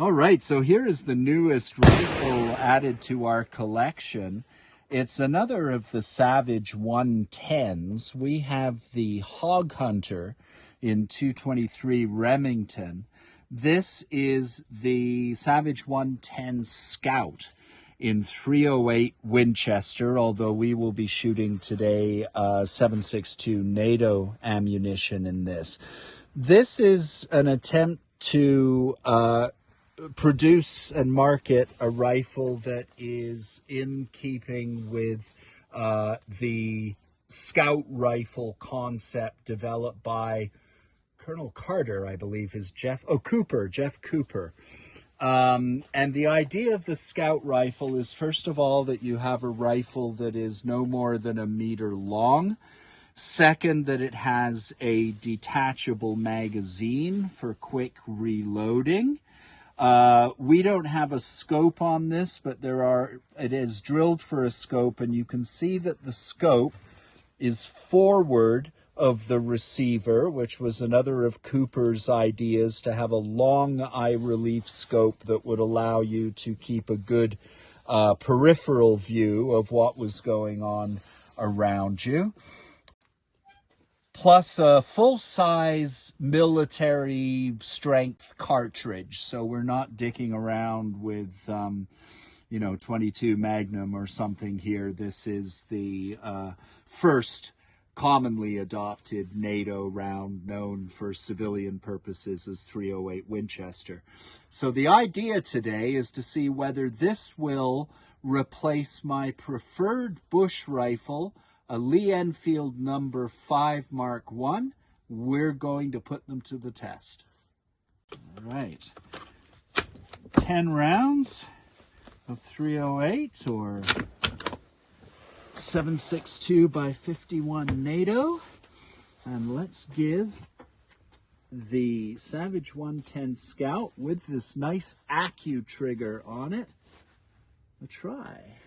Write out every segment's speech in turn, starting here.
All right, so here is the newest rifle added to our collection. It's another of the Savage 110s. We have the Hog Hunter in 223 Remington. This is the Savage 110 Scout in 308 Winchester, although we will be shooting today 7.62 NATO ammunition in this. This is an attempt to produce and market a rifle that is in keeping with the Scout rifle concept developed by Colonel Carter, I believe, is Jeff Cooper. And the idea of the Scout rifle is, first of all, that you have a rifle that is no more than a meter long. Second, that it has a detachable magazine for quick reloading. We don't have a scope on this, but it is drilled for a scope, and you can see that the scope is forward of the receiver, which was another of Cooper's ideas, to have a long eye relief scope that would allow you to keep a good peripheral view of what was going on around you. Plus a full-size military strength cartridge. So we're not dicking around with, 22 Magnum or something here. This is the first commonly adopted NATO round known for civilian purposes as 308 Winchester. So the idea today is to see whether this will replace my preferred bush rifle, a Lee Enfield number 5 Mark I. We're going to put them to the test. All right. 10 rounds of 308 or 7.62 by 51 NATO. And let's give the Savage 110 Scout with this nice Accu trigger on it a try.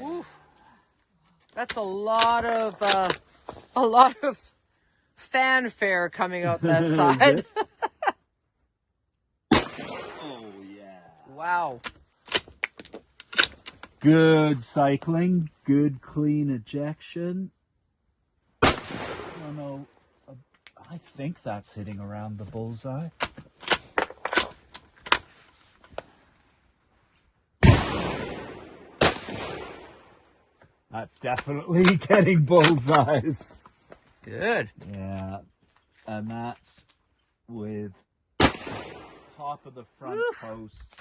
Oof. That's a lot of fanfare coming out that side. Oh yeah. Wow. Good cycling, good clean ejection. Oh no, I think that's hitting around the bullseye. That's definitely getting bullseyes. Good. Yeah, and that's with top of the front post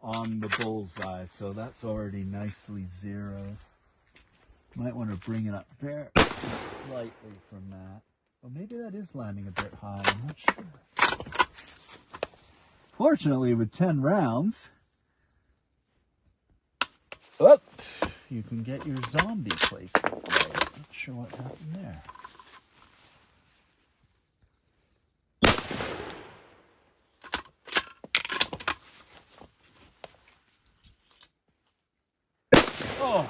on the bullseye, so that's already nicely zeroed. Might want to bring it up very slightly from that. Well, maybe that is landing a bit high, I'm not sure. Fortunately, with 10 rounds, you can get your zombie placement right. Not sure what happened there. Oh,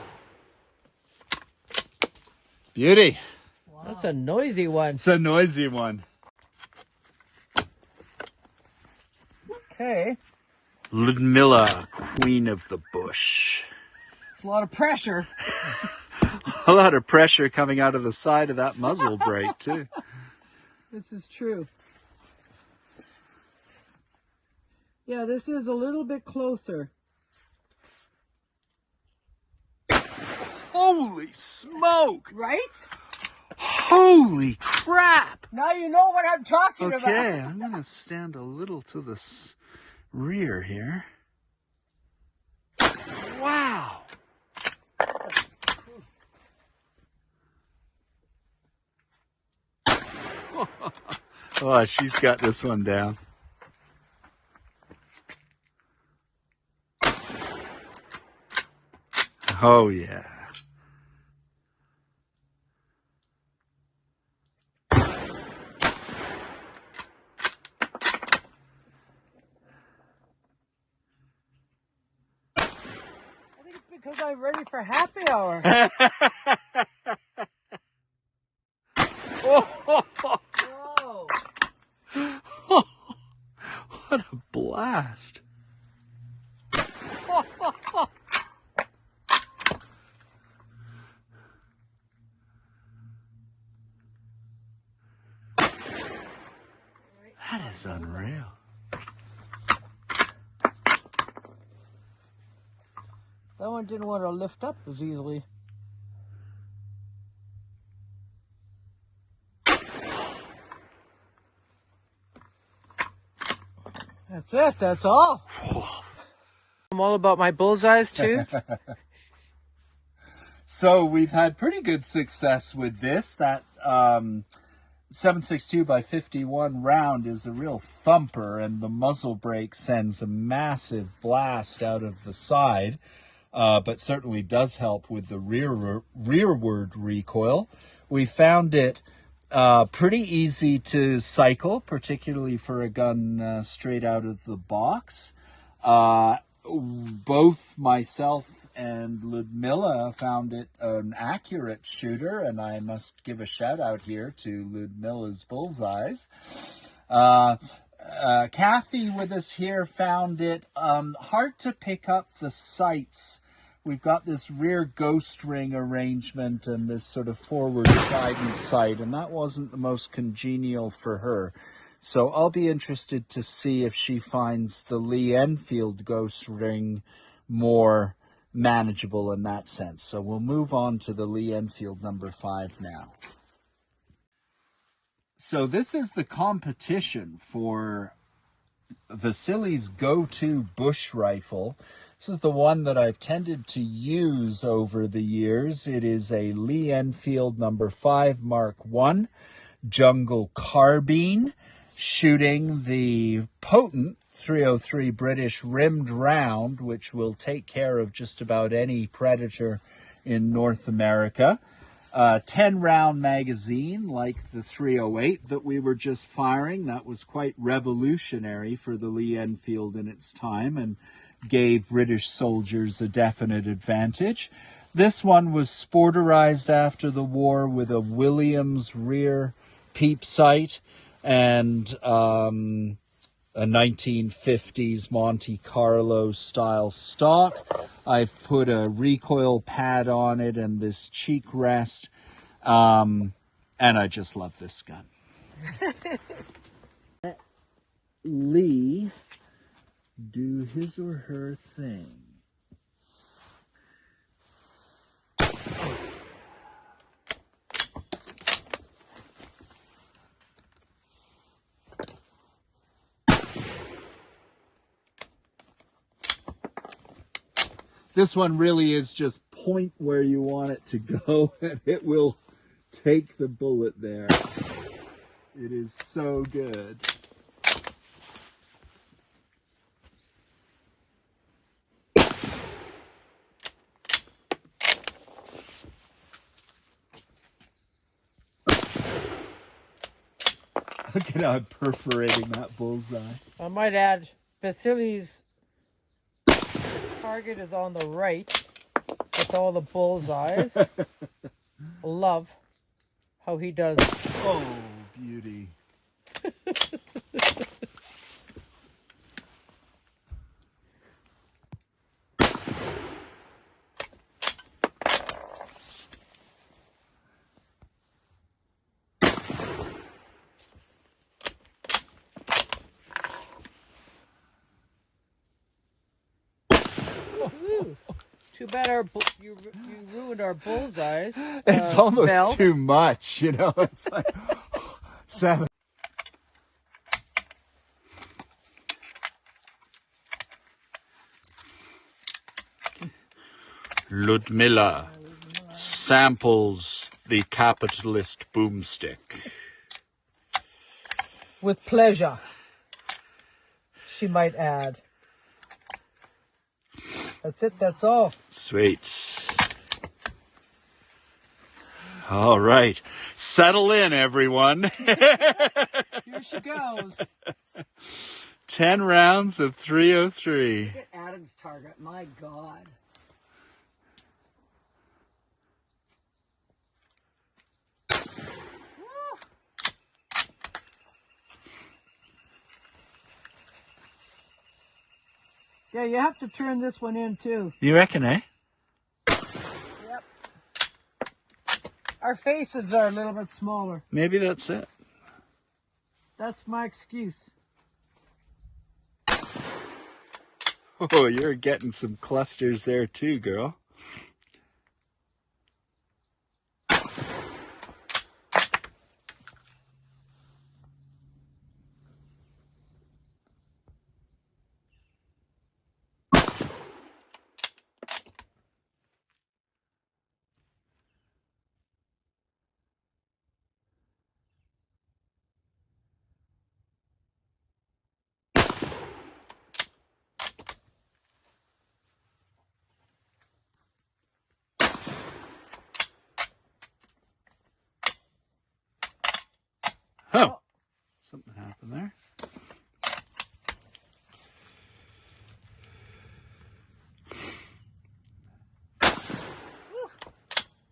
beauty. Wow. That's a noisy one. It's a noisy one. Okay. Ludmilla, Queen of the Bush. It's a lot of pressure. A lot of pressure coming out of the side of that muzzle brake, too. This is true. Yeah, this is a little bit closer. Holy smoke! Right? Holy crap! Now you know what I'm talking about. Okay, I'm going to stand a little to the rear here. Wow! Oh, she's got this one down. Oh, yeah. Because I'm ready for happy hour. Oh, Whoa. That is unreal. That one didn't want to lift up as easily. That's it. That's all. I'm all about my bullseyes too. So we've had pretty good success with this. That 7.62 by 51 round is a real thumper, and the muzzle brake sends a massive blast out of the side, but certainly does help with the rearward recoil. We found it pretty easy to cycle, particularly for a gun straight out of the box. Both myself and Ludmilla found it an accurate shooter, and I must give a shout out here to Ludmilla's bullseyes. Kathy with us here found it hard to pick up the sights. We've got this rear ghost ring arrangement and this sort of forward guidance sight, and that wasn't the most congenial for her. So I'll be interested to see if she finds the Lee Enfield ghost ring more manageable in that sense. So we'll move on to the Lee Enfield number 5 now. So this is the competition for Vasily's go-to bush rifle. This is the one that I've tended to use over the years. It is a Lee Enfield number 5 Mark I jungle carbine, shooting the potent .303 British rimmed round, which will take care of just about any predator in North America. 10-round magazine like the .308 that we were just firing. That was quite revolutionary for the Lee Enfield in its time and gave British soldiers a definite advantage. This one was sporterized after the war with a Williams rear peep sight and a 1950s Monte Carlo style stock. I've put a recoil pad on it and this cheek rest, and I just love this gun. Let Lee do his or her thing. This one really is just point where you want it to go, and it will take the bullet there. It is so good. Look at how I'm perforating that bullseye. I might add, Vasily's target is on the right with all the bullseyes. Love how he does. Oh, beauty. Too bad you ruined our bullseyes. It's almost Mel. too much, you know. It's like 7. Ludmilla samples the capitalist boomstick. With pleasure, she might add. That's it, that's all. Sweet. All right. Settle in, everyone. Here she goes. 10 rounds of .303. Look at Adam's target, my God. Yeah, you have to turn this one in too. You reckon, eh? Yep. Our faces are a little bit smaller. Maybe that's it. That's my excuse. Oh, you're getting some clusters there too, girl. Oh, something happened there.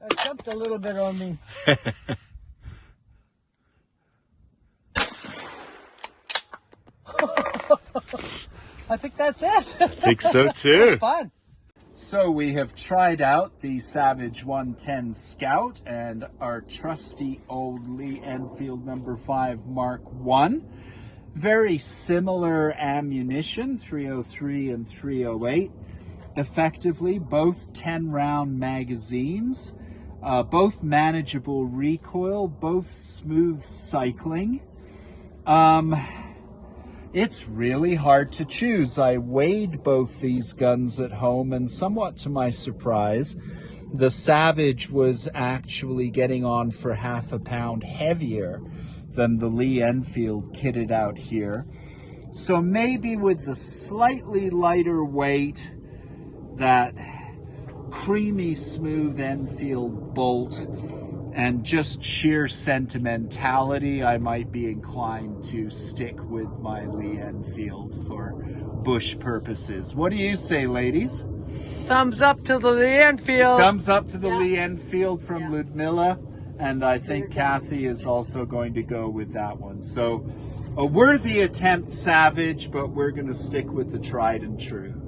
That jumped a little bit on me. I think that's it. I think so too. That's fun. So we have tried out the Savage 110 Scout and our trusty old Lee Enfield number 5 Mark I. Very similar ammunition, 303 and 308. Effectively, both 10-round magazines, both manageable recoil, both smooth cycling. It's really hard to choose. I weighed both these guns at home, and somewhat to my surprise, the Savage was actually getting on for half a pound heavier than the Lee Enfield kitted out here. So maybe with the slightly lighter weight, that creamy smooth Enfield bolt, and just sheer sentimentality, I might be inclined to stick with my Lee Enfield for bush purposes. What do you say, ladies? Thumbs up to the Lee Enfield. Thumbs up to the Lee Enfield from Ludmilla, and I think Kathy is also going to go with that one. So a worthy attempt, Savage, but we're going to stick with the tried and true.